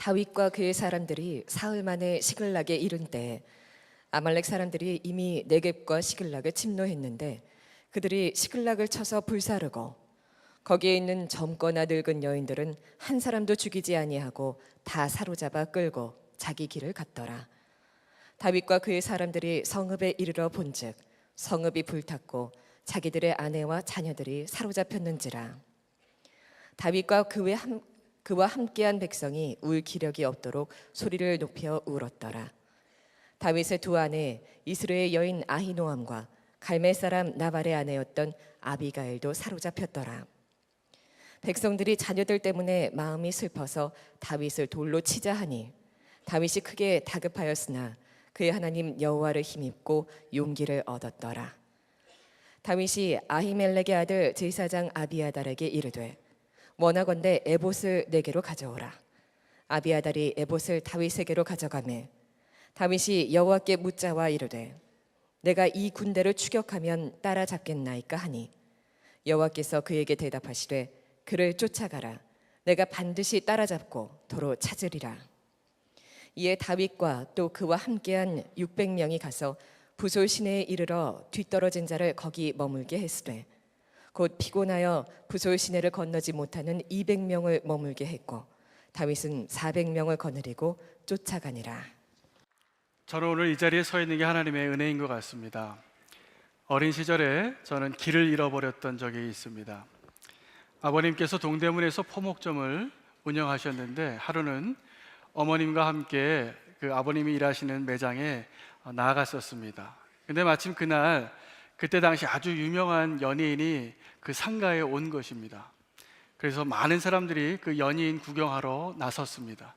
다윗과 그의 사람들이 사흘 만에 시글락에 이른 때 아말렉 사람들이 이미 네겝과 시글락을 침노했는데 그들이 시글락을 쳐서 불사르고 거기에 있는 젊거나 늙은 여인들은 한 사람도 죽이지 아니하고 다 사로잡아 끌고 자기 길을 갔더라. 다윗과 그의 사람들이 성읍에 이르러 본즉 성읍이 불탔고 자기들의 아내와 자녀들이 사로잡혔는지라. 다윗과 그와 함께한 백성이 울 기력이 없도록 소리를 높여 울었더라. 다윗의 두 아내 이스라엘 여인 아히노암과 갈멜 사람 나발의 아내였던 아비가일도 사로잡혔더라. 백성들이 자녀들 때문에 마음이 슬퍼서 다윗을 돌로 치자 하니 다윗이 크게 다급하였으나 그의 하나님 여호와를 힘입고 용기를 얻었더라. 다윗이 아히멜렉의 아들 제사장 아비아달에게 이르되 원하건대 에봇을 내게로 가져오라. 아비아달이 에봇을 다윗에게로 가져가매 다윗이 여호와께 묻자와 이르되 내가 이 군대를 추격하면 따라잡겠나이까 하니 여호와께서 그에게 대답하시되 그를 쫓아가라. 내가 반드시 따라잡고 도로 찾으리라. 이에 다윗과 또 그와 함께한 600명이 가서 부솔 시내에 이르러 뒤떨어진 자를 거기 머물게 했으되 곧 피곤하여 부솔 시내를 건너지 못하는 200명을 머물게 했고 다윗은 400명을 거느리고 쫓아가니라. 저는 오늘 이 자리에 서 있는 게 하나님의 은혜인 것 같습니다. 어린 시절에 저는 길을 잃어버렸던 적이 있습니다. 아버님께서 동대문에서 포목점을 운영하셨는데 하루는 어머님과 함께 그 아버님이 일하시는 매장에 나아갔었습니다. 근데 마침 그때 당시 아주 유명한 연예인이 그 상가에 온 것입니다. 그래서 많은 사람들이 그 연예인 구경하러 나섰습니다.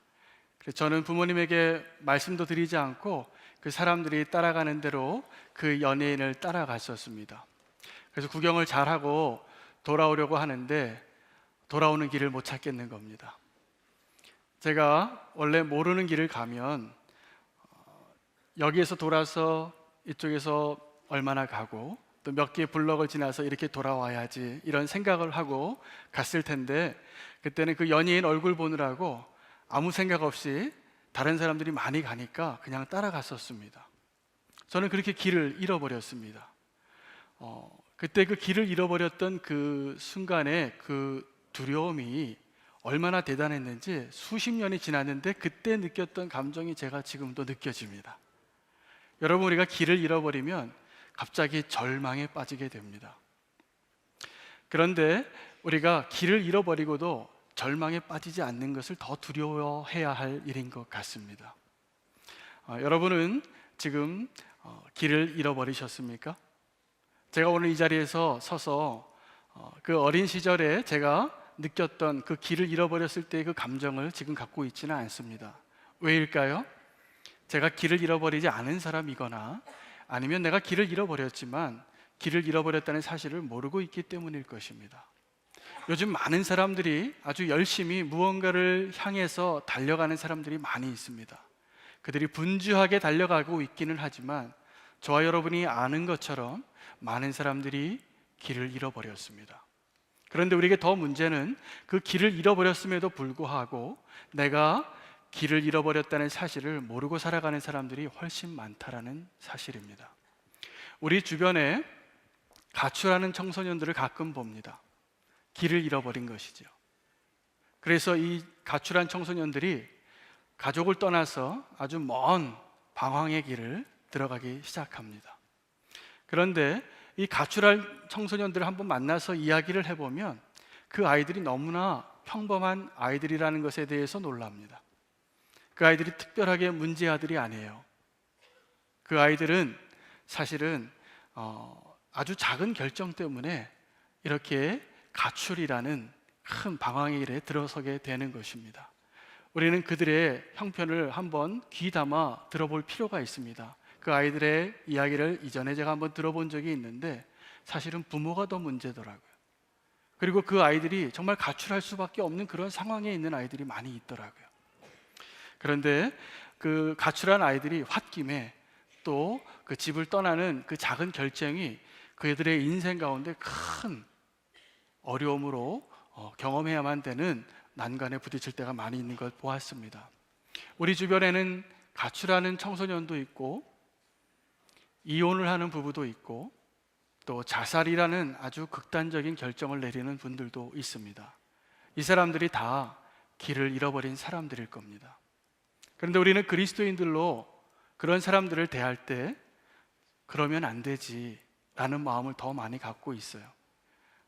그래서 저는 부모님에게 말씀도 드리지 않고 그 사람들이 따라가는 대로 그 연예인을 따라갔었습니다. 그래서 구경을 잘하고 돌아오려고 하는데 돌아오는 길을 못 찾겠는 겁니다. 제가 원래 모르는 길을 가면 여기에서 돌아서 이쪽에서 얼마나 가고 또 몇 개의 블럭을 지나서 이렇게 돌아와야지 이런 생각을 하고 갔을 텐데 그때는 그 연예인 얼굴 보느라고 아무 생각 없이 다른 사람들이 많이 가니까 그냥 따라갔었습니다. 저는 그렇게 길을 잃어버렸습니다. 그때 그 길을 잃어버렸던 그 순간에 그 두려움이 얼마나 대단했는지 수십 년이 지났는데 그때 느꼈던 감정이 제가 지금도 느껴집니다. 여러분, 우리가 길을 잃어버리면 갑자기 절망에 빠지게 됩니다. 그런데 우리가 길을 잃어버리고도 절망에 빠지지 않는 것을 더 두려워해야 할 일인 것 같습니다. 여러분은 지금 길을 잃어버리셨습니까? 제가 오늘 이 자리에서 서서 그 어린 시절에 제가 느꼈던 그 길을 잃어버렸을 때의 그 감정을 지금 갖고 있지는 않습니다. 왜일까요? 제가 길을 잃어버리지 않은 사람이거나 아니면 내가 길을 잃어버렸지만 길을 잃어버렸다는 사실을 모르고 있기 때문일 것입니다. 요즘 많은 사람들이 아주 열심히 무언가를 향해서 달려가는 사람들이 많이 있습니다. 그들이 분주하게 달려가고 있기는 하지만 저와 여러분이 아는 것처럼 많은 사람들이 길을 잃어버렸습니다. 그런데 우리에게 더 문제는 그 길을 잃어버렸음에도 불구하고 내가 길을 잃어버렸다는 사실을 모르고 살아가는 사람들이 훨씬 많다라는 사실입니다. 우리 주변에 가출하는 청소년들을 가끔 봅니다. 길을 잃어버린 것이죠. 그래서 이 가출한 청소년들이 가족을 떠나서 아주 먼 방황의 길을 들어가기 시작합니다. 그런데 이 가출한 청소년들을 한번 만나서 이야기를 해보면 그 아이들이 너무나 평범한 아이들이라는 것에 대해서 놀랍니다. 그 아이들이 특별하게 문제 아들이 아니에요. 그 아이들은 사실은 아주 작은 결정 때문에 이렇게 가출이라는 큰 방황의 길에 들어서게 되는 것입니다. 우리는 그들의 형편을 한번 귀담아 들어볼 필요가 있습니다. 그 아이들의 이야기를 이전에 제가 한번 들어본 적이 있는데 사실은 부모가 더 문제더라고요. 그리고 그 아이들이 정말 가출할 수밖에 없는 그런 상황에 있는 아이들이 많이 있더라고요. 그런데 그 가출한 아이들이 홧김에 또 그 집을 떠나는 그 작은 결정이 그들의 인생 가운데 큰 어려움으로 경험해야만 되는 난관에 부딪힐 때가 많이 있는 걸 보았습니다. 우리 주변에는 가출하는 청소년도 있고, 이혼을 하는 부부도 있고, 또 자살이라는 아주 극단적인 결정을 내리는 분들도 있습니다. 이 사람들이 다 길을 잃어버린 사람들일 겁니다. 그런데 우리는 그리스도인들로 그런 사람들을 대할 때 그러면 안 되지 라는 마음을 더 많이 갖고 있어요.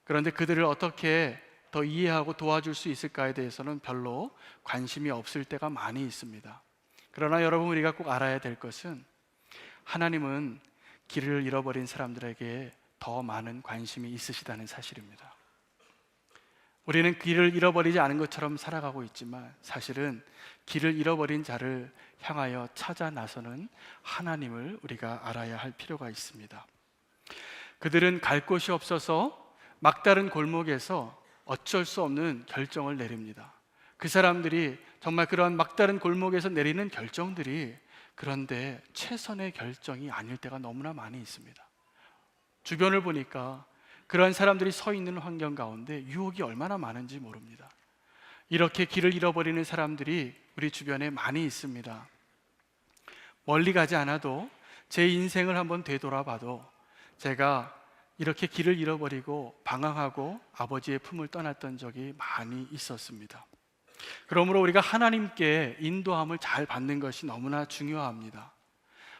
그런데 그들을 어떻게 더 이해하고 도와줄 수 있을까에 대해서는 별로 관심이 없을 때가 많이 있습니다. 그러나 여러분, 우리가 꼭 알아야 될 것은 하나님은 길을 잃어버린 사람들에게 더 많은 관심이 있으시다는 사실입니다. 우리는 길을 잃어버리지 않은 것처럼 살아가고 있지만 사실은 길을 잃어버린 자를 향하여 찾아 나서는 하나님을 우리가 알아야 할 필요가 있습니다. 그들은 갈 곳이 없어서 막다른 골목에서 어쩔 수 없는 결정을 내립니다. 그 사람들이 정말 그런 막다른 골목에서 내리는 결정들이 그런데 최선의 결정이 아닐 때가 너무나 많이 있습니다. 주변을 보니까 그런 사람들이 서 있는 환경 가운데 유혹이 얼마나 많은지 모릅니다. 이렇게 길을 잃어버리는 사람들이 우리 주변에 많이 있습니다. 멀리 가지 않아도 제 인생을 한번 되돌아봐도 제가 이렇게 길을 잃어버리고 방황하고 아버지의 품을 떠났던 적이 많이 있었습니다. 그러므로 우리가 하나님께 인도함을 잘 받는 것이 너무나 중요합니다.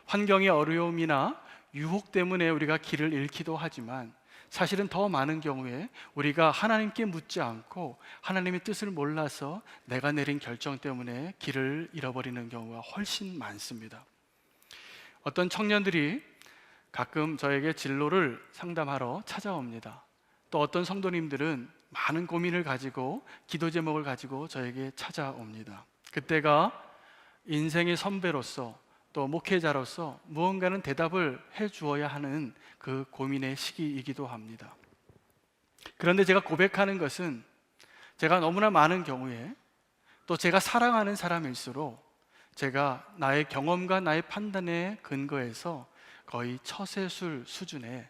환경의 어려움이나 유혹 때문에 우리가 길을 잃기도 하지만 사실은 더 많은 경우에 우리가 하나님께 묻지 않고 하나님의 뜻을 몰라서 내가 내린 결정 때문에 길을 잃어버리는 경우가 훨씬 많습니다. 어떤 청년들이 가끔 저에게 진로를 상담하러 찾아옵니다. 또 어떤 성도님들은 많은 고민을 가지고 기도 제목을 가지고 저에게 찾아옵니다. 그때가 인생의 선배로서 또 목회자로서 무언가는 대답을 해 주어야 하는 그 고민의 시기이기도 합니다. 그런데 제가 고백하는 것은 제가 너무나 많은 경우에 또 제가 사랑하는 사람일수록 제가 나의 경험과 나의 판단에 근거해서 거의 처세술 수준의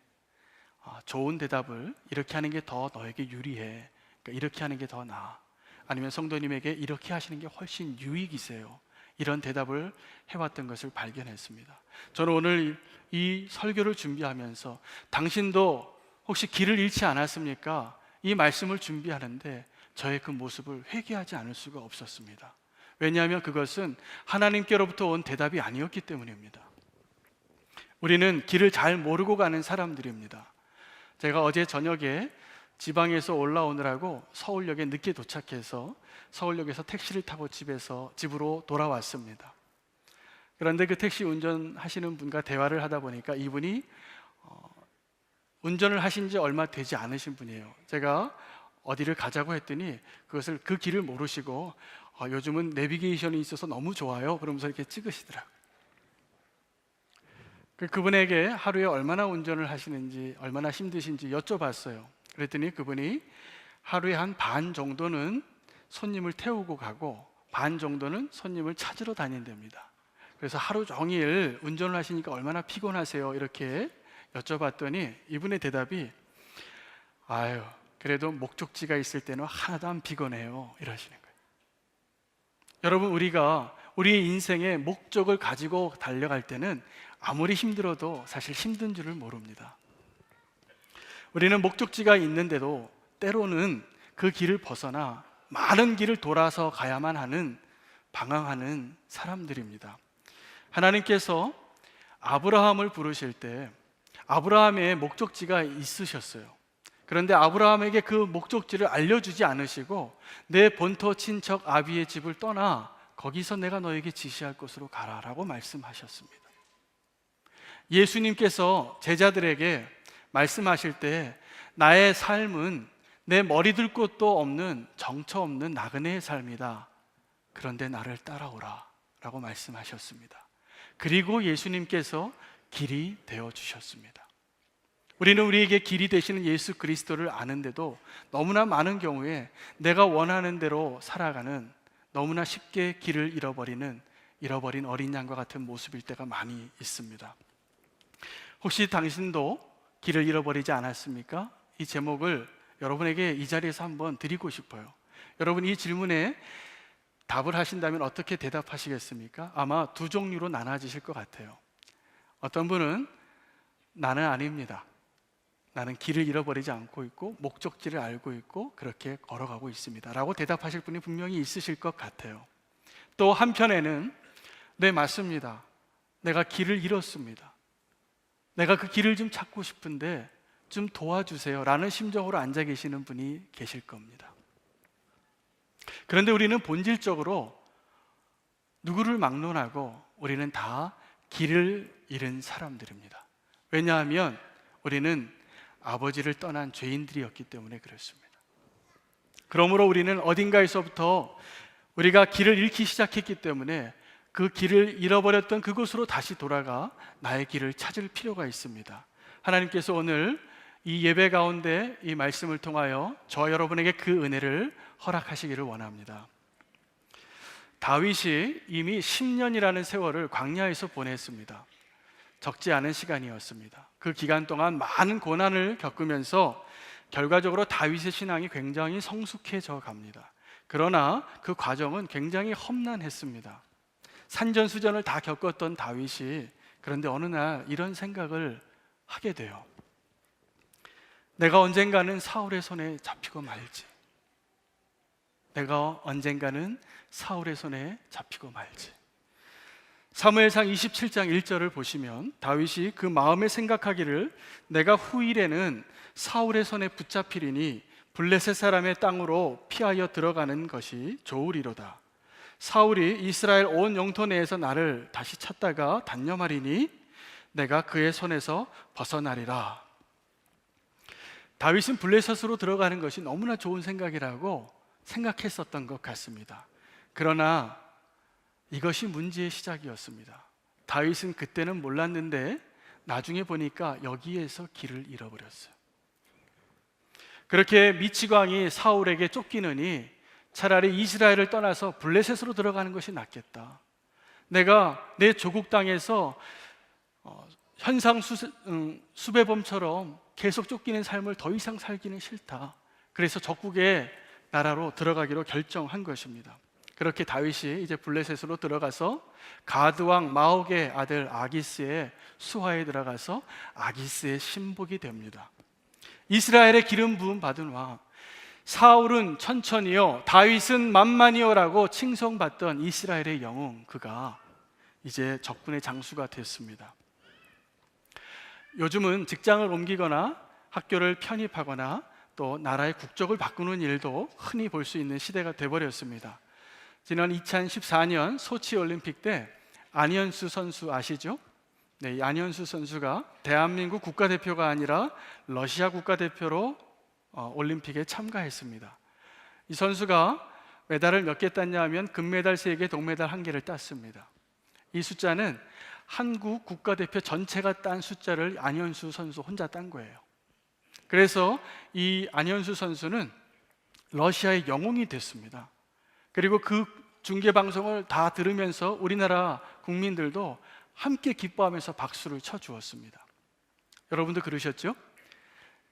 좋은 대답을 이렇게 하는 게 더 너에게 유리해, 그러니까 이렇게 하는 게 더 나아, 아니면 성도님에게 이렇게 하시는 게 훨씬 유익이세요, 이런 대답을 해왔던 것을 발견했습니다. 저는 오늘 이 설교를 준비하면서 당신도 혹시 길을 잃지 않았습니까? 이 말씀을 준비하는데 저의 그 모습을 회개하지 않을 수가 없었습니다. 왜냐하면 그것은 하나님께로부터 온 대답이 아니었기 때문입니다. 우리는 길을 잘 모르고 가는 사람들입니다. 제가 어제 저녁에 지방에서 올라오느라고 서울역에 늦게 도착해서 서울역에서 택시를 타고 집으로 돌아왔습니다. 그런데 그 택시 운전하시는 분과 대화를 하다 보니까 이분이 운전을 하신 지 얼마 되지 않으신 분이에요. 제가 어디를 가자고 했더니 그 길을 모르시고 요즘은 내비게이션이 있어서 너무 좋아요, 그러면서 이렇게 찍으시더라고요. 그분에게 하루에 얼마나 운전을 하시는지, 얼마나 힘드신지 여쭤봤어요. 그랬더니 그분이 하루에 한 반 정도는 손님을 태우고 가고 반 정도는 손님을 찾으러 다닌답니다. 그래서 하루 종일 운전을 하시니까 얼마나 피곤하세요? 이렇게 여쭤봤더니 이분의 대답이 아유, 그래도 목적지가 있을 때는 하나도 안 피곤해요, 이러시는 거예요. 여러분, 우리가 우리의 인생의 목적을 가지고 달려갈 때는 아무리 힘들어도 사실 힘든 줄을 모릅니다. 우리는 목적지가 있는데도 때로는 그 길을 벗어나 많은 길을 돌아서 가야만 하는 방황하는 사람들입니다. 하나님께서 아브라함을 부르실 때 아브라함의 목적지가 있으셨어요. 그런데 아브라함에게 그 목적지를 알려주지 않으시고 내 본토 친척 아비의 집을 떠나 거기서 내가 너에게 지시할 곳으로 가라라고 말씀하셨습니다. 예수님께서 제자들에게 말씀하실 때 나의 삶은 내 머리 들 곳도 없는 정처 없는 나그네의 삶이다, 그런데 나를 따라오라 라고 말씀하셨습니다. 그리고 예수님께서 길이 되어주셨습니다. 우리는 우리에게 길이 되시는 예수 그리스도를 아는데도 너무나 많은 경우에 내가 원하는 대로 살아가는, 너무나 쉽게 길을 잃어버린 어린 양과 같은 모습일 때가 많이 있습니다. 혹시 당신도 길을 잃어버리지 않았습니까? 이 제목을 여러분에게 이 자리에서 한번 드리고 싶어요. 여러분 이 질문에 답을 하신다면 어떻게 대답하시겠습니까? 아마 두 종류로 나눠지실 것 같아요. 어떤 분은 나는 아닙니다. 나는 길을 잃어버리지 않고 있고 목적지를 알고 있고 그렇게 걸어가고 있습니다 라고 대답하실 분이 분명히 있으실 것 같아요. 또 한편에는 네, 맞습니다. 내가 길을 잃었습니다. 내가 그 길을 좀 찾고 싶은데 좀 도와주세요 라는 심정으로 앉아 계시는 분이 계실 겁니다. 그런데 우리는 본질적으로 누구를 막론하고 우리는 다 길을 잃은 사람들입니다. 왜냐하면 우리는 아버지를 떠난 죄인들이었기 때문에 그렇습니다. 그러므로 우리는 어딘가에서부터 우리가 길을 잃기 시작했기 때문에 그 길을 잃어버렸던 그곳으로 다시 돌아가 나의 길을 찾을 필요가 있습니다. 하나님께서 오늘 이 예배 가운데 이 말씀을 통하여 저와 여러분에게 그 은혜를 허락하시기를 원합니다. 다윗이 이미 10년이라는 세월을 광야에서 보냈습니다. 적지 않은 시간이었습니다. 그 기간 동안 많은 고난을 겪으면서 결과적으로 다윗의 신앙이 굉장히 성숙해져 갑니다. 그러나 그 과정은 굉장히 험난했습니다. 산전수전을 다 겪었던 다윗이 그런데 어느 날 이런 생각을 하게 돼요. 내가 언젠가는 사울의 손에 잡히고 말지. 내가 언젠가는 사울의 손에 잡히고 말지. 사무엘상 27장 1절을 보시면 다윗이 그 마음에 생각하기를 내가 후일에는 사울의 손에 붙잡히리니 블레셋 사람의 땅으로 피하여 들어가는 것이 좋으리로다. 사울이 이스라엘 온 영토 내에서 나를 다시 찾다가 단념하리니 내가 그의 손에서 벗어나리라. 다윗은 블레셋으로 들어가는 것이 너무나 좋은 생각이라고 생각했었던 것 같습니다. 그러나 이것이 문제의 시작이었습니다. 다윗은 그때는 몰랐는데 나중에 보니까 여기에서 길을 잃어버렸어요. 그렇게 미치광이 사울에게 쫓기느니 차라리 이스라엘을 떠나서 블레셋으로 들어가는 것이 낫겠다. 내가 내 조국 땅에서 현상 수배범처럼 계속 쫓기는 삶을 더 이상 살기는 싫다. 그래서 적국의 나라로 들어가기로 결정한 것입니다. 그렇게 다윗이 이제 블레셋으로 들어가서 가드 왕 마옥의 아들 아기스의 수하에 들어가서 아기스의 신복이 됩니다. 이스라엘의 기름 부음 받은 왕, 사울은 천천히요, 다윗은 만만히요라고 칭송받던 이스라엘의 영웅, 그가 이제 적군의 장수가 됐습니다. 요즘은 직장을 옮기거나 학교를 편입하거나 또 나라의 국적을 바꾸는 일도 흔히 볼 수 있는 시대가 돼버렸습니다. 지난 2014년 소치 올림픽 때 안현수 선수 아시죠? 네, 이 안현수 선수가 대한민국 국가대표가 아니라 러시아 국가대표로 올림픽에 참가했습니다. 이 선수가 메달을 몇 개 땄냐 하면 금메달 3개, 동메달 1개를 땄습니다. 이 숫자는 한국 국가대표 전체가 딴 숫자를 안현수 선수 혼자 딴 거예요. 그래서 이 안현수 선수는 러시아의 영웅이 됐습니다. 그리고 그 중계 방송을 다 들으면서 우리나라 국민들도 함께 기뻐하면서 박수를 쳐주었습니다. 여러분도 그러셨죠?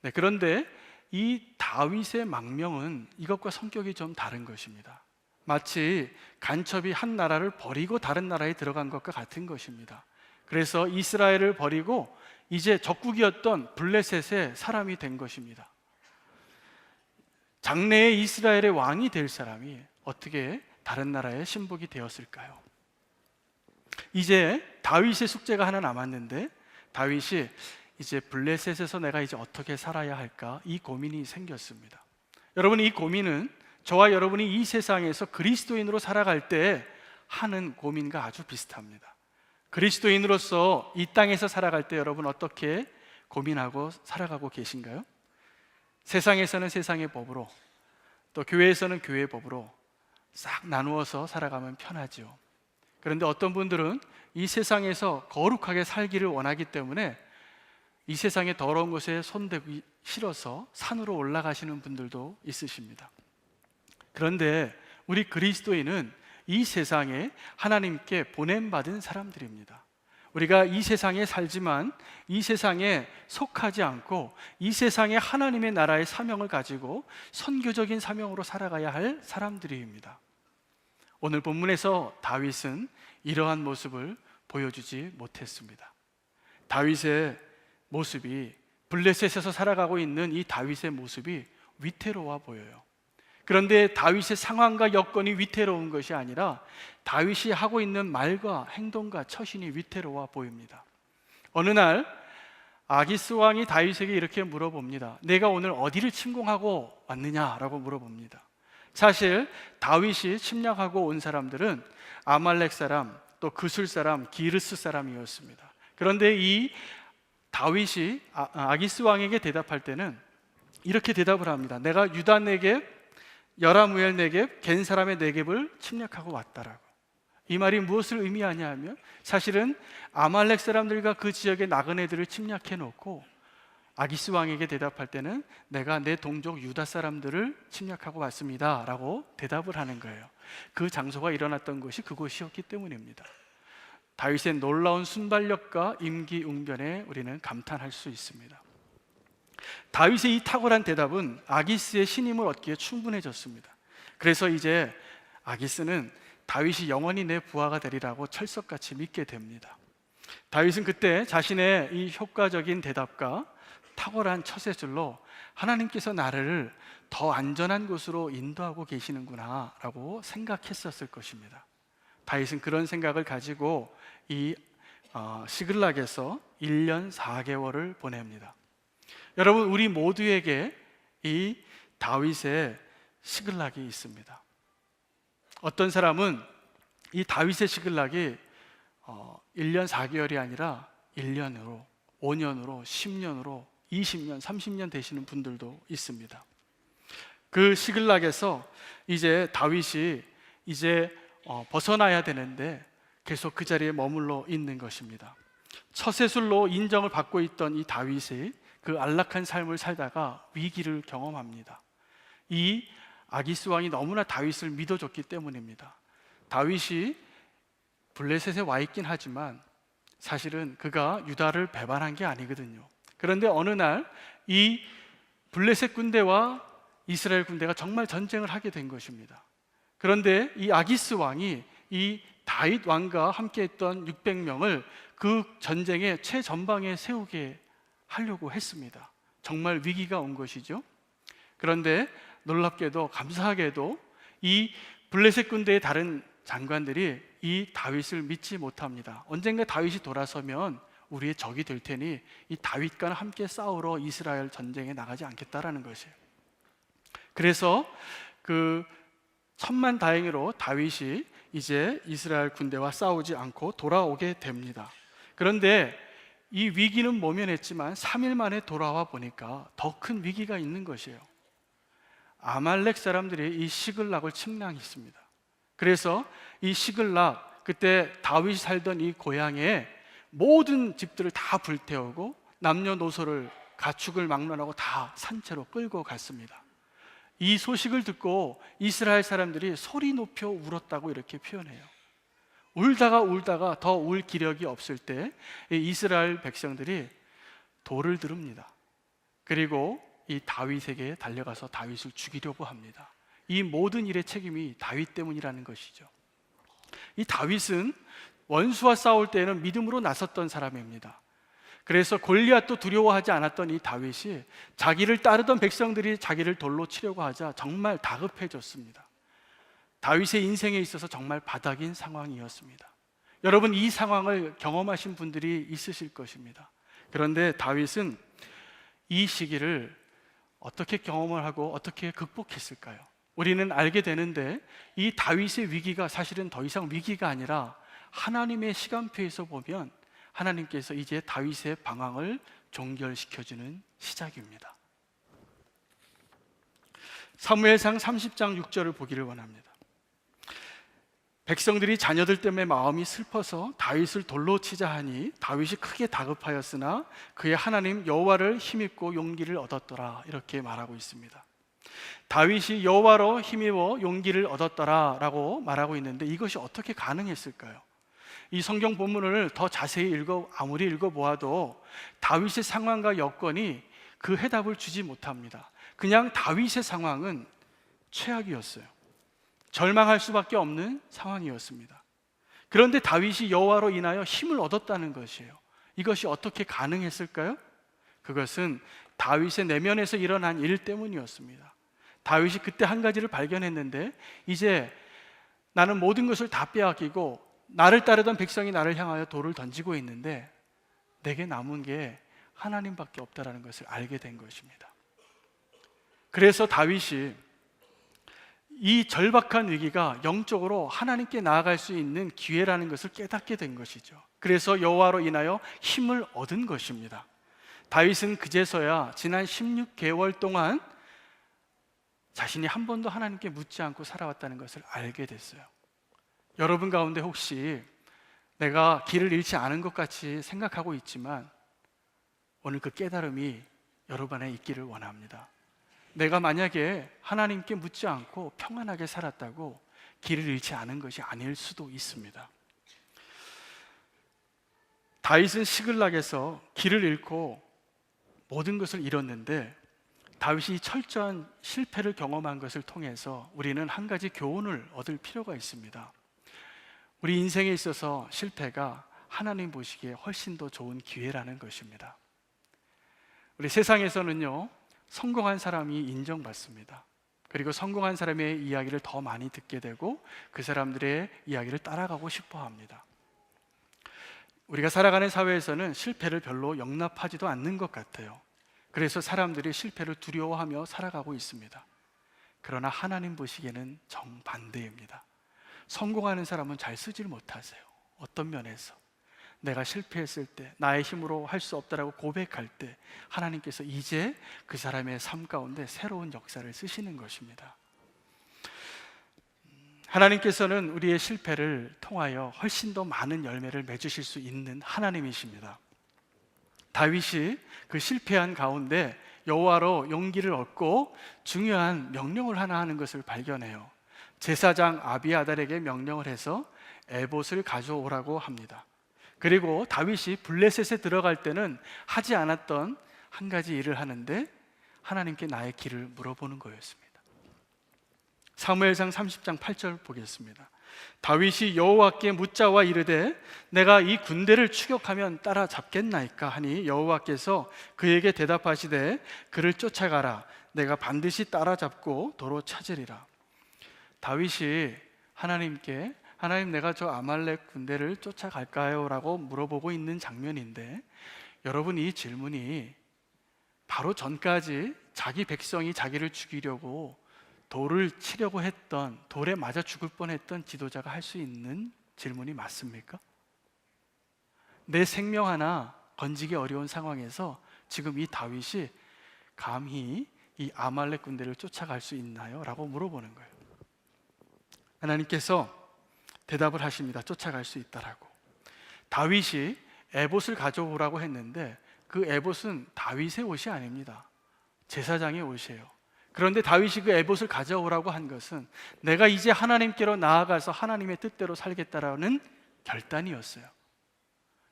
네, 그런데 이 다윗의 망명은 이것과 성격이 좀 다른 것입니다. 마치 간첩이 한 나라를 버리고 다른 나라에 들어간 것과 같은 것입니다. 그래서 이스라엘을 버리고 이제 적국이었던 블레셋의 사람이 된 것입니다. 장래의 이스라엘의 왕이 될 사람이 어떻게 다른 나라의 신복이 되었을까요? 이제 다윗의 숙제가 하나 남았는데 다윗이 이제 블레셋에서 내가 이제 어떻게 살아야 할까, 이 고민이 생겼습니다. 여러분, 이 고민은 저와 여러분이 이 세상에서 그리스도인으로 살아갈 때 하는 고민과 아주 비슷합니다. 그리스도인으로서 이 땅에서 살아갈 때 여러분 어떻게 고민하고 살아가고 계신가요? 세상에서는 세상의 법으로, 또 교회에서는 교회의 법으로 싹 나누어서 살아가면 편하죠. 그런데 어떤 분들은 이 세상에서 거룩하게 살기를 원하기 때문에 이 세상의 더러운 곳에 손대기 싫어서 산으로 올라가시는 분들도 있으십니다. 그런데 우리 그리스도인은 이 세상에 하나님께 보냄받은 사람들입니다. 우리가 이 세상에 살지만 이 세상에 속하지 않고 이 세상에 하나님의 나라의 사명을 가지고 선교적인 사명으로 살아가야 할 사람들입니다. 오늘 본문에서 다윗은 이러한 모습을 보여주지 못했습니다. 다윗의 모습이, 블레셋에서 살아가고 있는 이 다윗의 모습이 위태로워 보여요. 그런데 다윗의 상황과 여건이 위태로운 것이 아니라 다윗이 하고 있는 말과 행동과 처신이 위태로워 보입니다. 어느 날 아기스 왕이 다윗에게 이렇게 물어봅니다. 내가 오늘 어디를 침공하고 왔느냐라고 물어봅니다. 사실 다윗이 침략하고 온 사람들은 아말렉 사람, 또 그술 사람, 기르스 사람이었습니다. 그런데 이 다윗이 아기스 왕에게 대답할 때는 이렇게 대답을 합니다. 내가 유다 네겝, 여라무엘 네겝, 겐 사람의 네겝을 침략하고 왔다라고. 이 말이 무엇을 의미하냐 하면 사실은 아말렉 사람들과 그 지역의 나그네들을 침략해 놓고 아기스 왕에게 대답할 때는 내가 내 동족 유다 사람들을 침략하고 왔습니다 라고 대답을 하는 거예요. 그 장소가 일어났던 것이 그곳이었기 때문입니다. 다윗의 놀라운 순발력과 임기응변에 우리는 감탄할 수 있습니다. 다윗의 이 탁월한 대답은 아기스의 신임을 얻기에 충분해졌습니다. 그래서 이제 아기스는 다윗이 영원히 내 부하가 되리라고 철석같이 믿게 됩니다. 다윗은 그때 자신의 이 효과적인 대답과 탁월한 처세술로 하나님께서 나를 더 안전한 곳으로 인도하고 계시는구나 라고 생각했었을 것입니다. 다윗은 그런 생각을 가지고 이 시글락에서 1년 4개월을 보냅니다. 여러분, 우리 모두에게 이 다윗의 시글락이 있습니다. 어떤 사람은 이 다윗의 시글락이 1년 4개월이 아니라 1년으로, 5년으로, 10년으로, 20년, 30년 되시는 분들도 있습니다. 그 시글락에서 이제 다윗이 이제 벗어나야 되는데 계속 그 자리에 머물러 있는 것입니다. 처세술로 인정을 받고 있던 이 다윗이 그 안락한 삶을 살다가 위기를 경험합니다. 이 아기스 왕이 너무나 다윗을 믿어줬기 때문입니다. 다윗이 블레셋에 와 있긴 하지만 사실은 그가 유다를 배반한 게 아니거든요. 그런데 어느 날 이 블레셋 군대와 이스라엘 군대가 정말 전쟁을 하게 된 것입니다. 그런데 이 아기스 왕이 이 다윗 왕과 함께 했던 600명을 그 전쟁의 최전방에 세우게 하려고 했습니다. 정말 위기가 온 것이죠. 그런데 놀랍게도 감사하게도 이 블레셋 군대의 다른 장관들이 이 다윗을 믿지 못합니다. 언젠가 다윗이 돌아서면 우리의 적이 될 테니 이 다윗과 함께 싸우러 이스라엘 전쟁에 나가지 않겠다라는 것이에요. 그래서 그 천만다행으로 다윗이 이제 이스라엘 군대와 싸우지 않고 돌아오게 됩니다. 그런데 이 위기는 모면했지만 3일 만에 돌아와 보니까 더 큰 위기가 있는 것이에요. 아말렉 사람들이 이 시글락을 침략했습니다. 그래서 이 시글락, 그때 다윗이 살던 이 고향에 모든 집들을 다 불태우고 남녀노소를, 가축을 막론하고 다 산채로 끌고 갔습니다. 이 소식을 듣고 이스라엘 사람들이 소리 높여 울었다고 이렇게 표현해요. 울다가 더 울 기력이 없을 때 이스라엘 백성들이 돌을 들읍니다. 그리고 이 다윗에게 달려가서 다윗을 죽이려고 합니다. 이 모든 일의 책임이 다윗 때문이라는 것이죠. 이 다윗은 원수와 싸울 때에는 믿음으로 나섰던 사람입니다. 그래서 골리앗도 두려워하지 않았던 이 다윗이 자기를 따르던 백성들이 자기를 돌로 치려고 하자 정말 다급해졌습니다. 다윗의 인생에 있어서 정말 바닥인 상황이었습니다. 여러분, 이 상황을 경험하신 분들이 있으실 것입니다. 그런데 다윗은 이 시기를 어떻게 경험을 하고 어떻게 극복했을까요? 우리는 알게 되는데 이 다윗의 위기가 사실은 더 이상 위기가 아니라 하나님의 시간표에서 보면 하나님께서 이제 다윗의 방황을 종결시켜주는 시작입니다. 사무엘상 30장 6절을 보기를 원합니다. 백성들이 자녀들 때문에 마음이 슬퍼서 다윗을 돌로 치자 하니 다윗이 크게 다급하였으나 그의 하나님 여호와를 힘입고 용기를 얻었더라, 이렇게 말하고 있습니다. 다윗이 여호와로 힘입어 용기를 얻었더라 라고 말하고 있는데 이것이 어떻게 가능했을까요? 이 성경 본문을 더 자세히 아무리 읽어보아도 다윗의 상황과 여건이 그 해답을 주지 못합니다. 그냥 다윗의 상황은 최악이었어요. 절망할 수밖에 없는 상황이었습니다. 그런데 다윗이 여호와로 인하여 힘을 얻었다는 것이에요. 이것이 어떻게 가능했을까요? 그것은 다윗의 내면에서 일어난 일 때문이었습니다. 다윗이 그때 한 가지를 발견했는데, 이제 나는 모든 것을 다 빼앗기고 나를 따르던 백성이 나를 향하여 돌을 던지고 있는데 내게 남은 게 하나님밖에 없다라는 것을 알게 된 것입니다. 그래서 다윗이 이 절박한 위기가 영적으로 하나님께 나아갈 수 있는 기회라는 것을 깨닫게 된 것이죠. 그래서 여호와로 인하여 힘을 얻은 것입니다. 다윗은 그제서야 지난 16개월 동안 자신이 한 번도 하나님께 묻지 않고 살아왔다는 것을 알게 됐어요. 여러분 가운데 혹시 내가 길을 잃지 않은 것 같이 생각하고 있지만 오늘 그 깨달음이 여러분 안에 있기를 원합니다. 내가 만약에 하나님께 묻지 않고 평안하게 살았다고 길을 잃지 않은 것이 아닐 수도 있습니다. 다윗은 시글락에서 길을 잃고 모든 것을 잃었는데, 다윗이 철저한 실패를 경험한 것을 통해서 우리는 한 가지 교훈을 얻을 필요가 있습니다. 우리 인생에 있어서 실패가 하나님 보시기에 훨씬 더 좋은 기회라는 것입니다. 우리 세상에서는요, 성공한 사람이 인정받습니다. 그리고 성공한 사람의 이야기를 더 많이 듣게 되고 그 사람들의 이야기를 따라가고 싶어 합니다. 우리가 살아가는 사회에서는 실패를 별로 용납하지도 않는 것 같아요. 그래서 사람들이 실패를 두려워하며 살아가고 있습니다. 그러나 하나님 보시기에는 정반대입니다. 성공하는 사람은 잘 쓰질 못하세요. 어떤 면에서 내가 실패했을 때, 나의 힘으로 할 수 없다라고 고백할 때 하나님께서 이제 그 사람의 삶 가운데 새로운 역사를 쓰시는 것입니다. 하나님께서는 우리의 실패를 통하여 훨씬 더 많은 열매를 맺으실 수 있는 하나님이십니다. 다윗이 그 실패한 가운데 여호와로 용기를 얻고 중요한 명령을 하나 하는 것을 발견해요. 제사장 아비아달에게 명령을 해서 에봇을 가져오라고 합니다. 그리고 다윗이 블레셋에 들어갈 때는 하지 않았던 한 가지 일을 하는데 하나님께 나의 길을 물어보는 거였습니다. 사무엘상 30장 8절 보겠습니다. 다윗이 여호와께 묻자와 이르되 내가 이 군대를 추격하면 따라잡겠나이까 하니 여호와께서 그에게 대답하시되 그를 쫓아가라. 내가 반드시 따라잡고 도로 찾으리라. 다윗이 하나님께 하나님, 내가 저 아말렉 군대를 쫓아갈까요? 라고 물어보고 있는 장면인데, 여러분, 이 질문이 바로 전까지 자기 백성이 자기를 죽이려고 돌을 치려고 했던, 돌에 맞아 죽을 뻔했던 지도자가 할 수 있는 질문이 맞습니까? 내 생명 하나 건지기 어려운 상황에서 지금 이 다윗이 감히 이 아말렉 군대를 쫓아갈 수 있나요? 라고 물어보는 거예요. 하나님께서 대답을 하십니다. 쫓아갈 수 있다라고. 다윗이 에봇을 가져오라고 했는데 그 에봇은 다윗의 옷이 아닙니다. 제사장의 옷이에요. 그런데 다윗이 그 에봇을 가져오라고 한 것은 내가 이제 하나님께로 나아가서 하나님의 뜻대로 살겠다라는 결단이었어요.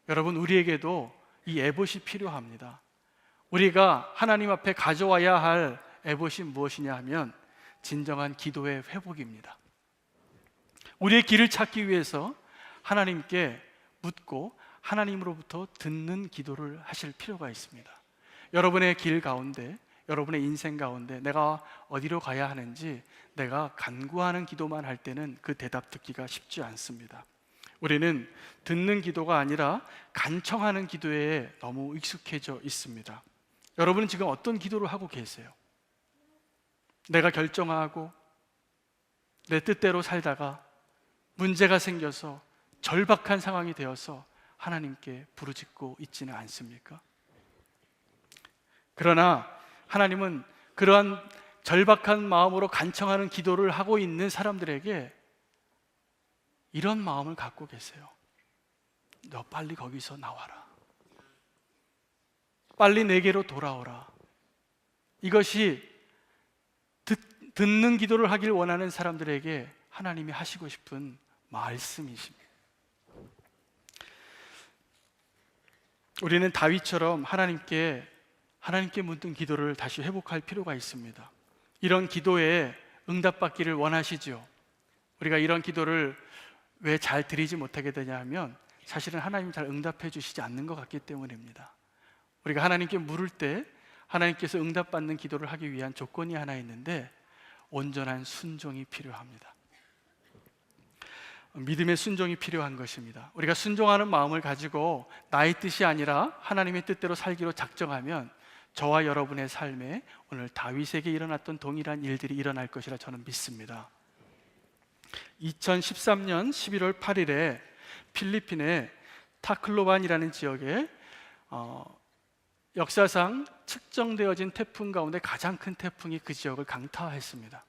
여러분, 우리에게도 이 에봇이 필요합니다. 우리가 하나님 앞에 가져와야 할 에봇이 무엇이냐 하면 진정한 기도의 회복입니다. 우리의 길을 찾기 위해서 하나님께 묻고 하나님으로부터 듣는 기도를 하실 필요가 있습니다. 여러분의 길 가운데, 여러분의 인생 가운데 내가 어디로 가야 하는지 내가 간구하는 기도만 할 때는 그 대답 듣기가 쉽지 않습니다. 우리는 듣는 기도가 아니라 간청하는 기도에 너무 익숙해져 있습니다. 여러분은 지금 어떤 기도를 하고 계세요? 내가 결정하고 내 뜻대로 살다가 문제가 생겨서 절박한 상황이 되어서 하나님께 부르짖고 있지는 않습니까? 그러나 하나님은 그러한 절박한 마음으로 간청하는 기도를 하고 있는 사람들에게 이런 마음을 갖고 계세요. 너 빨리 거기서 나와라. 빨리 내게로 돌아오라. 이것이 듣는 기도를 하길 원하는 사람들에게 하나님이 하시고 싶은 말씀이십니다. 우리는 다윗처럼 하나님께 묻는 기도를 다시 회복할 필요가 있습니다. 이런 기도에 응답받기를 원하시죠. 우리가 이런 기도를 왜 잘 드리지 못하게 되냐 하면 사실은 하나님 잘 응답해 주시지 않는 것 같기 때문입니다. 우리가 하나님께 물을 때 하나님께서 응답받는 기도를 하기 위한 조건이 하나 있는데 온전한 순종이 필요합니다. 믿음의 순종이 필요한 것입니다. 우리가 순종하는 마음을 가지고 나의 뜻이 아니라 하나님의 뜻대로 살기로 작정하면 저와 여러분의 삶에 오늘 다윗에게 일어났던 동일한 일들이 일어날 것이라 저는 믿습니다. 2013년 11월 8일에 필리핀의 타클로반이라는 지역에 역사상 측정되어진 태풍 가운데 가장 큰 태풍이 그 지역을 강타했습니다.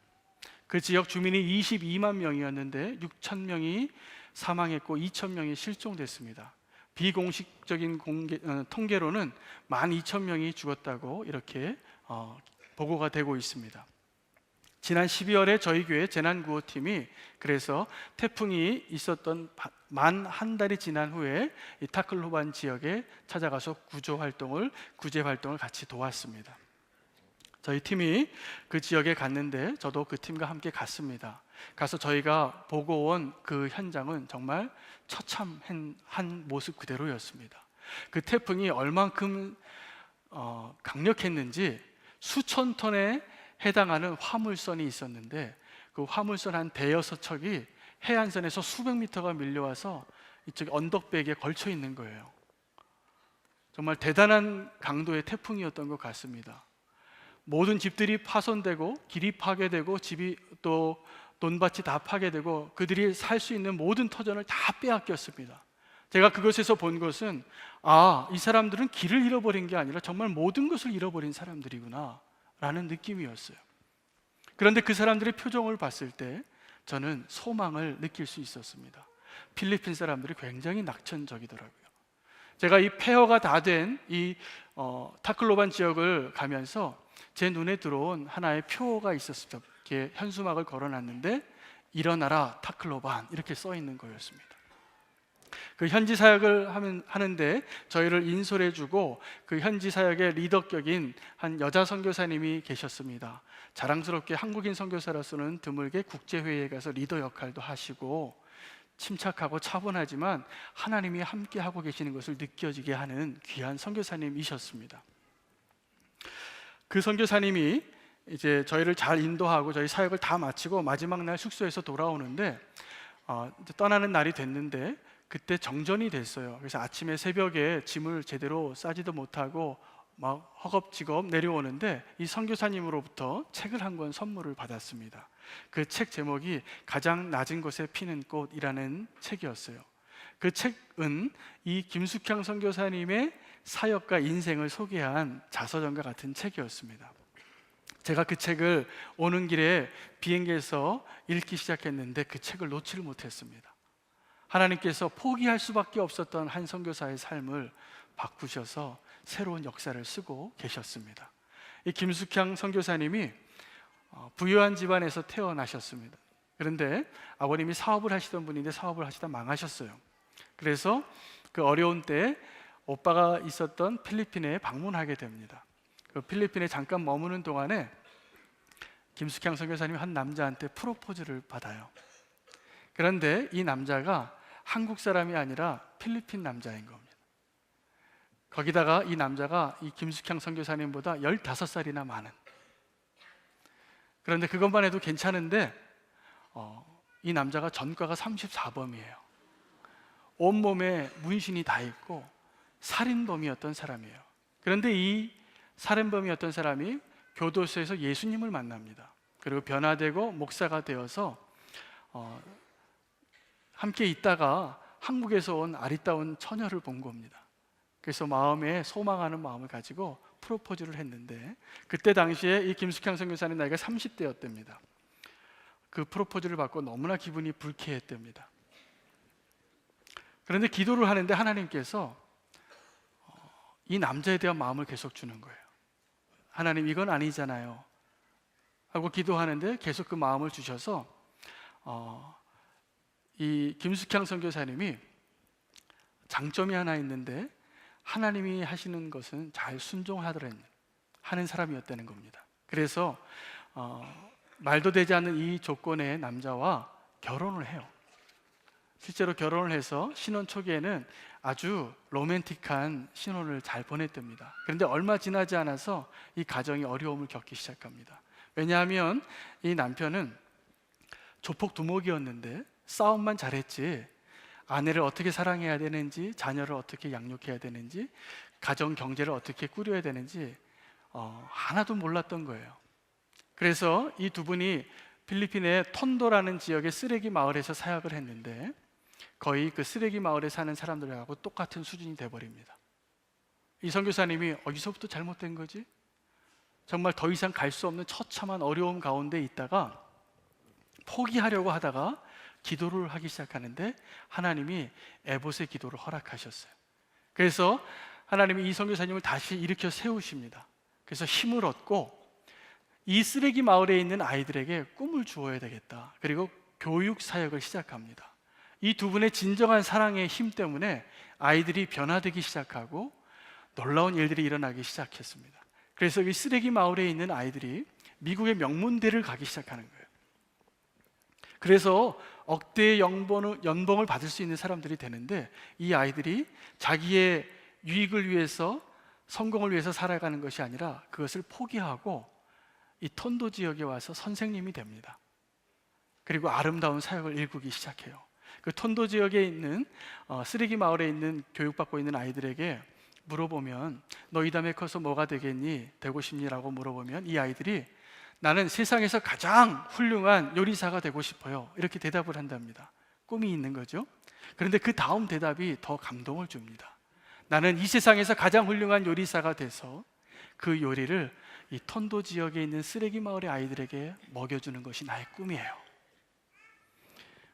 그 지역 주민이 22만 명이었는데 6천 명이 사망했고 2천 명이 실종됐습니다. 비공식적인 통계로는 12,000명이 죽었다고 이렇게 보고가 되고 있습니다. 지난 12월에 저희 교회 재난구호팀이 그래서 태풍이 있었던 만 한 달이 지난 후에 이 타클로반 지역에 찾아가서 구제 활동을 같이 도왔습니다. 저희 팀이 그 지역에 갔는데 저도 그 팀과 함께 갔습니다. 가서 저희가 보고 온 그 현장은 정말 처참한 모습 그대로였습니다. 그 태풍이 얼만큼 강력했는지 수천 톤에 해당하는 화물선이 있었는데 그 화물선 한 대여섯 척이 해안선에서 수백 미터가 밀려와서 이쪽 언덕배기에 걸쳐 있는 거예요. 정말 대단한 강도의 태풍이었던 것 같습니다. 모든 집들이 파손되고 길이 파괴되고 집이 또 논밭이 다 파괴되고 그들이 살 수 있는 모든 터전을 다 빼앗겼습니다. 제가 그것에서 본 것은 이 사람들은 길을 잃어버린 게 아니라 정말 모든 것을 잃어버린 사람들이구나 라는 느낌이었어요. 그런데 그 사람들의 표정을 봤을 때 저는 소망을 느낄 수 있었습니다. 필리핀 사람들이 굉장히 낙천적이더라고요. 제가 이 폐허가 다 된 이 타클로반 지역을 가면서 제 눈에 들어온 하나의 표가 있었습니다. 이렇게 현수막을 걸어놨는데 일어나라 타클로반 이렇게 써 있는 거였습니다. 그 현지 사역을 하는데 저희를 인솔해주고 그 현지 사역의 리더격인 한 여자 선교사님이 계셨습니다. 자랑스럽게 한국인 선교사로서는 드물게 국제회의에 가서 리더 역할도 하시고 침착하고 차분하지만 하나님이 함께하고 계시는 것을 느껴지게 하는 귀한 선교사님이셨습니다. 그 선교사님이 이제 저희를 잘 인도하고 저희 사역을 다 마치고 마지막 날 숙소에서 돌아오는데 이제 떠나는 날이 됐는데 그때 정전이 됐어요. 그래서 아침에 새벽에 짐을 제대로 싸지도 못하고 막 허겁지겁 내려오는데 이 선교사님으로부터 책을 한 권 선물을 받았습니다. 그 책 제목이 가장 낮은 곳에 피는 꽃이라는 책이었어요. 그 책은 이 김숙향 선교사님의 사역과 인생을 소개한 자서전과 같은 책이었습니다. 제가 그 책을 오는 길에 비행기에서 읽기 시작했는데 그 책을 놓지를 못했습니다. 하나님께서 포기할 수밖에 없었던 한 선교사의 삶을 바꾸셔서 새로운 역사를 쓰고 계셨습니다. 이 김숙향 선교사님이 부유한 집안에서 태어나셨습니다. 그런데 아버님이 사업을 하시던 분인데 사업을 하시다 망하셨어요. 그래서 그 어려운 때 오빠가 있었던 필리핀에 방문하게 됩니다. 그 필리핀에 잠깐 머무는 동안에 김숙향 선교사님이 한 남자한테 프로포즈를 받아요. 그런데 이 남자가 한국 사람이 아니라 필리핀 남자인 겁니다. 거기다가 이 남자가 이 김숙향 선교사님보다 15살이나 많은. 그런데 그것만 해도 괜찮은데 이 남자가 전과가 34범이에요. 온몸에 문신이 다 있고 살인범이었던 사람이에요. 그런데 이 살인범이었던 사람이 교도소에서 예수님을 만납니다. 그리고 변화되고 목사가 되어서 함께 있다가 한국에서 온 아리따운 처녀를 본 겁니다. 그래서 마음에 소망하는 마음을 가지고 프로포즈를 했는데 그때 당시에 이 김숙향 선교사님 나이가 30대였답니다. 그 프로포즈를 받고 너무나 기분이 불쾌했답니다. 그런데 기도를 하는데 하나님께서 이 남자에 대한 마음을 계속 주는 거예요. 하나님 이건 아니잖아요 하고 기도하는데 계속 그 마음을 주셔서 이 김숙향 선교사님이 장점이 하나 있는데 하나님이 하시는 것은 잘 순종하더라 하는 사람이었다는 겁니다. 그래서 말도 되지 않는 이 조건의 남자와 결혼을 해요. 실제로 결혼을 해서 신혼 초기에는 아주 로맨틱한 신혼을 잘 보냈답니다. 그런데 얼마 지나지 않아서 이 가정이 어려움을 겪기 시작합니다. 왜냐하면 이 남편은 조폭 두목이었는데 싸움만 잘했지 아내를 어떻게 사랑해야 되는지, 자녀를 어떻게 양육해야 되는지, 가정 경제를 어떻게 꾸려야 되는지 하나도 몰랐던 거예요. 그래서 이 두 분이 필리핀의 톤도라는 지역의 쓰레기 마을에서 사역을 했는데 거의 그 쓰레기 마을에 사는 사람들하고 똑같은 수준이 돼버립니다. 이 선교사님이 어디서부터 잘못된 거지? 정말 더 이상 갈 수 없는 처참한 어려움 가운데 있다가 포기하려고 하다가 기도를 하기 시작하는데 하나님이 에봇의 기도를 허락하셨어요. 그래서 하나님이 이 선교사님을 다시 일으켜 세우십니다. 그래서 힘을 얻고 이 쓰레기 마을에 있는 아이들에게 꿈을 주어야 되겠다. 그리고 교육 사역을 시작합니다. 이 두 분의 진정한 사랑의 힘 때문에 아이들이 변화되기 시작하고 놀라운 일들이 일어나기 시작했습니다. 그래서 이 쓰레기 마을에 있는 아이들이 미국의 명문대를 가기 시작하는 거예요. 그래서 억대의 연봉을 받을 수 있는 사람들이 되는데 이 아이들이 자기의 유익을 위해서 성공을 위해서 살아가는 것이 아니라 그것을 포기하고 이 톤도 지역에 와서 선생님이 됩니다. 그리고 아름다운 사역을 일구기 시작해요. 그 톤도 지역에 있는 쓰레기 마을에 있는 교육받고 있는 아이들에게 물어보면 너 이 다음에 커서 뭐가 되겠니? 되고 싶니? 라고 물어보면 이 아이들이 나는 세상에서 가장 훌륭한 요리사가 되고 싶어요. 이렇게 대답을 한답니다. 꿈이 있는 거죠. 그런데 그 다음 대답이 더 감동을 줍니다. 나는 이 세상에서 가장 훌륭한 요리사가 돼서 그 요리를 이 톤도 지역에 있는 쓰레기 마을의 아이들에게 먹여주는 것이 나의 꿈이에요.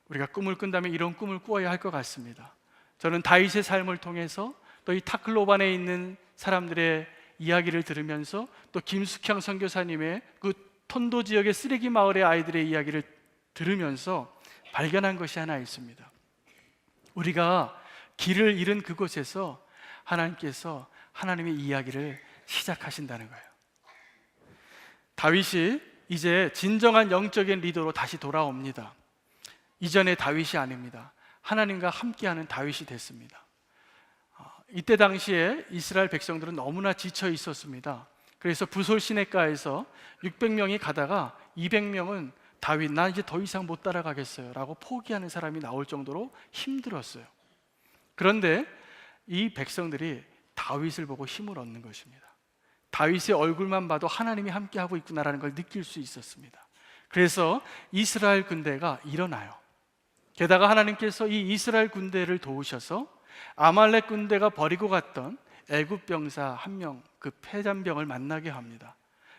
우리가 꿈을 꾼다면 이런 꿈을 꾸어야 할 것 같습니다. 저는 다윗의 삶을 통해서 또 이 타클로반에 있는 사람들의 이야기를 들으면서 또 김숙형 선교사님의 그 톤도 지역의 쓰레기 마을의 아이들의 이야기를 들으면서 발견한 것이 하나 있습니다. 우리가 길을 잃은 그곳에서 하나님께서 하나님의 이야기를 시작하신다는 거예요. 다윗이 이제 진정한 영적인 리더로 다시 돌아옵니다. 이전의 다윗이 아닙니다. 하나님과 함께하는 다윗이 됐습니다. 이때 당시에 이스라엘 백성들은 너무나 지쳐 있었습니다. 그래서 부솔 시내가에서 600명이 가다가 200명은 다윗 나 이제 더 이상 못 따라가겠어요 라고 포기하는 사람이 나올 정도로 힘들었어요. 그런데 이 백성들이 다윗을 보고 힘을 얻는 것입니다. 다윗의 얼굴만 봐도 하나님이 함께하고 있구나라는 걸 느낄 수 있었습니다. 그래서 이스라엘 군대가 일어나요. 게다가 하나님께서 이 이스라엘 군대를 도우셔서 아말렉 군대가 버리고 갔던 애굽 병사 한 명, 그 패잔병을 만나게 합니다.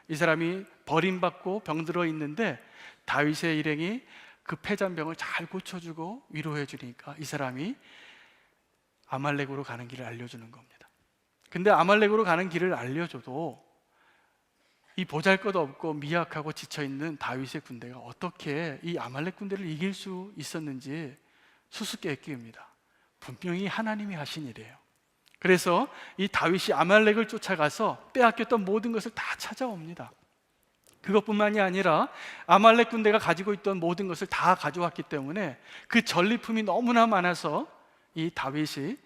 이 사람이 버림받고 병들어 있는데 다윗의 일행이 그 패잔병을 잘 고쳐주고 위로해 주니까 이 사람이 아말렉으로 가는 길을 알려주는 겁니다. 근데 아말렉으로 가는 길을 알려줘도 이 보잘것없고 미약하고 지쳐있는 다윗의 군대가 어떻게 이 아말렉 군대를 이길 수 있었는지 수수께끼입니다. 분명히 하나님이 하신 일이에요. 그래서 이 다윗이 아말렉을 쫓아가서 빼앗겼던 모든 것을 다 찾아옵니다. 그것뿐만이 아니라 아말렉 군대가 가지고 있던 모든 것을 다 가져왔기 때문에 그 전리품이 너무나 많아서 이 다윗이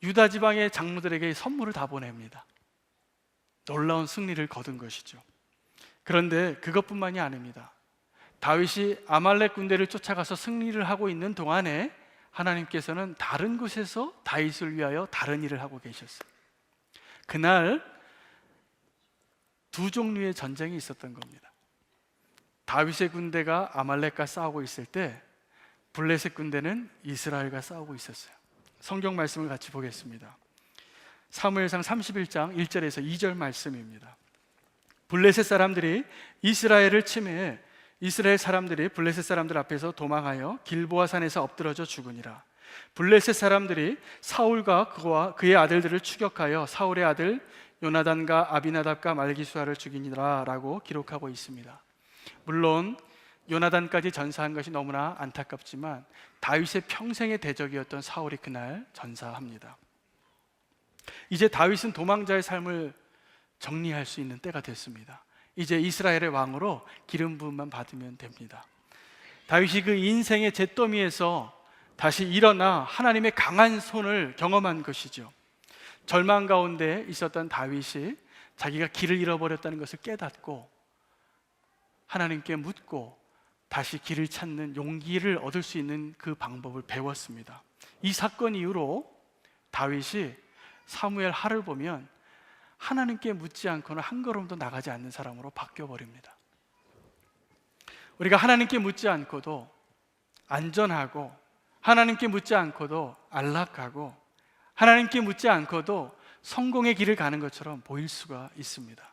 유다 지방의 장로들에게 선물을 다 보냅니다. 놀라운 승리를 거둔 것이죠. 그런데 그것뿐만이 아닙니다. 다윗이 아말렉 군대를 쫓아가서 승리를 하고 있는 동안에 하나님께서는 다른 곳에서 다윗을 위하여 다른 일을 하고 계셨어요. 그날 두 종류의 전쟁이 있었던 겁니다. 다윗의 군대가 아말렉과 싸우고 있을 때 블레셋 군대는 이스라엘과 싸우고 있었어요. 성경 말씀을 같이 보겠습니다. 사무엘상 31장 1절에서 2절 말씀입니다. 블레셋 사람들이 이스라엘을 침해해 이스라엘 사람들이 블레셋 사람들 앞에서 도망하여 길보아 산에서 엎드러져 죽으니라. 블레셋 사람들이 사울과 그의 아들들을 추격하여 사울의 아들 요나단과 아비나답과 말기수아를 죽이니라 라고 기록하고 있습니다. 물론 요나단까지 전사한 것이 너무나 안타깝지만 다윗의 평생의 대적이었던 사울이 그날 전사합니다. 이제 다윗은 도망자의 삶을 정리할 수 있는 때가 됐습니다. 이제 이스라엘의 왕으로 기름 부음만 받으면 됩니다. 다윗이 그 인생의 잿더미에서 다시 일어나 하나님의 강한 손을 경험한 것이죠. 절망 가운데 있었던 다윗이 자기가 길을 잃어버렸다는 것을 깨닫고 하나님께 묻고 다시 길을 찾는 용기를 얻을 수 있는 그 방법을 배웠습니다. 이 사건 이후로 다윗이 사무엘 하를 보면 하나님께 묻지 않고는 한 걸음도 나가지 않는 사람으로 바뀌어버립니다. 우리가 하나님께 묻지 않고도 안전하고, 하나님께 묻지 않고도 안락하고, 하나님께 묻지 않고도 성공의 길을 가는 것처럼 보일 수가 있습니다.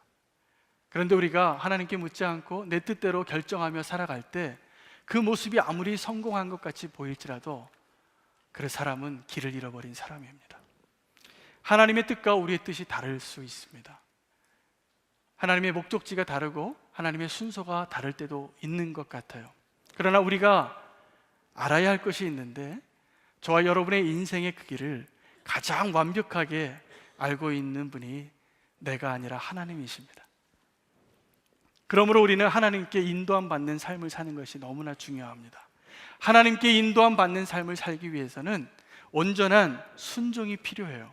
그런데 우리가 하나님께 묻지 않고 내 뜻대로 결정하며 살아갈 때 그 모습이 아무리 성공한 것 같이 보일지라도 그 사람은 길을 잃어버린 사람입니다. 하나님의 뜻과 우리의 뜻이 다를 수 있습니다. 하나님의 목적지가 다르고 하나님의 순서가 다를 때도 있는 것 같아요. 그러나 우리가 알아야 할 것이 있는데, 저와 여러분의 인생의 그 길을 가장 완벽하게 알고 있는 분이 내가 아니라 하나님이십니다. 그러므로 우리는 하나님께 인도함 받는 삶을 사는 것이 너무나 중요합니다. 하나님께 인도함 받는 삶을 살기 위해서는 온전한 순종이 필요해요.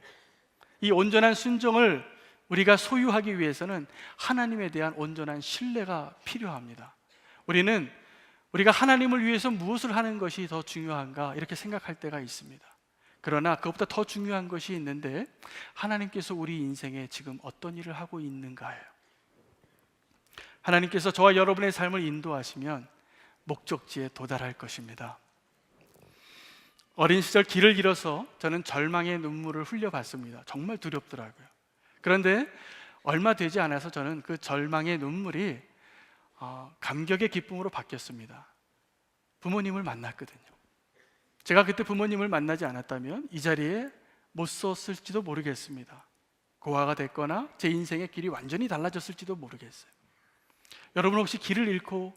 이 온전한 순종을 우리가 소유하기 위해서는 하나님에 대한 온전한 신뢰가 필요합니다. 우리가 하나님을 위해서 무엇을 하는 것이 더 중요한가 이렇게 생각할 때가 있습니다. 그러나 그것보다 더 중요한 것이 있는데, 하나님께서 우리 인생에 지금 어떤 일을 하고 있는가예요. 하나님께서 저와 여러분의 삶을 인도하시면 목적지에 도달할 것입니다. 어린 시절 길을 잃어서 저는 절망의 눈물을 흘려봤습니다. 정말 두렵더라고요. 그런데 얼마 되지 않아서 저는 그 절망의 눈물이 감격의 기쁨으로 바뀌었습니다. 부모님을 만났거든요. 제가 그때 부모님을 만나지 않았다면 이 자리에 못 섰을지도 모르겠습니다. 고아가 됐거나 제 인생의 길이 완전히 달라졌을지도 모르겠어요. 여러분 혹시 길을 잃고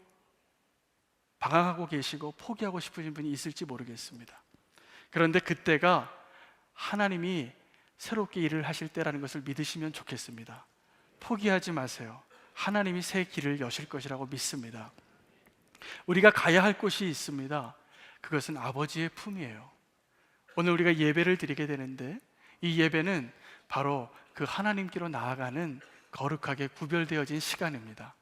방황하고 계시고 포기하고 싶으신 분이 있을지 모르겠습니다. 그런데 그때가 하나님이 새롭게 일을 하실 때라는 것을 믿으시면 좋겠습니다. 포기하지 마세요. 하나님이 새 길을 여실 것이라고 믿습니다. 우리가 가야 할 곳이 있습니다. 그것은 아버지의 품이에요. 오늘 우리가 예배를 드리게 되는데, 이 예배는 바로 그 하나님께로 나아가는 거룩하게 구별되어진 시간입니다.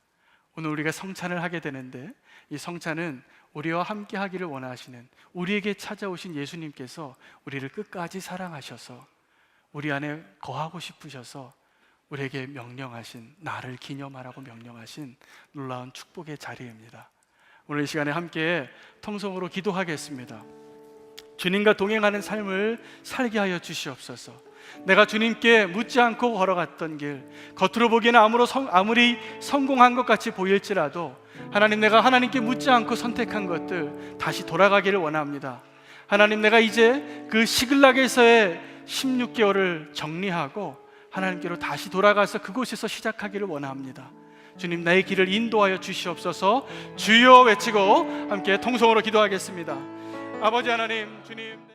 오늘 우리가 성찬을 하게 되는데, 이 성찬은 우리와 함께 하기를 원하시는, 우리에게 찾아오신 예수님께서 우리를 끝까지 사랑하셔서 우리 안에 거하고 싶으셔서 우리에게 명령하신, 나를 기념하라고 명령하신 놀라운 축복의 자리입니다. 오늘 이 시간에 함께 통성으로 기도하겠습니다. 주님과 동행하는 삶을 살게 하여 주시옵소서. 내가 주님께 묻지 않고 걸어갔던 길, 겉으로 보기에는 아무리 성공한 것 같이 보일지라도 하나님, 내가 하나님께 묻지 않고 선택한 것들 다시 돌아가기를 원합니다. 하나님, 내가 이제 그 시글락에서의 16개월을 정리하고 하나님께로 다시 돌아가서 그곳에서 시작하기를 원합니다. 주님, 나의 길을 인도하여 주시옵소서. 주여 외치고 함께 통성으로 기도하겠습니다. 아버지 하나님, 주님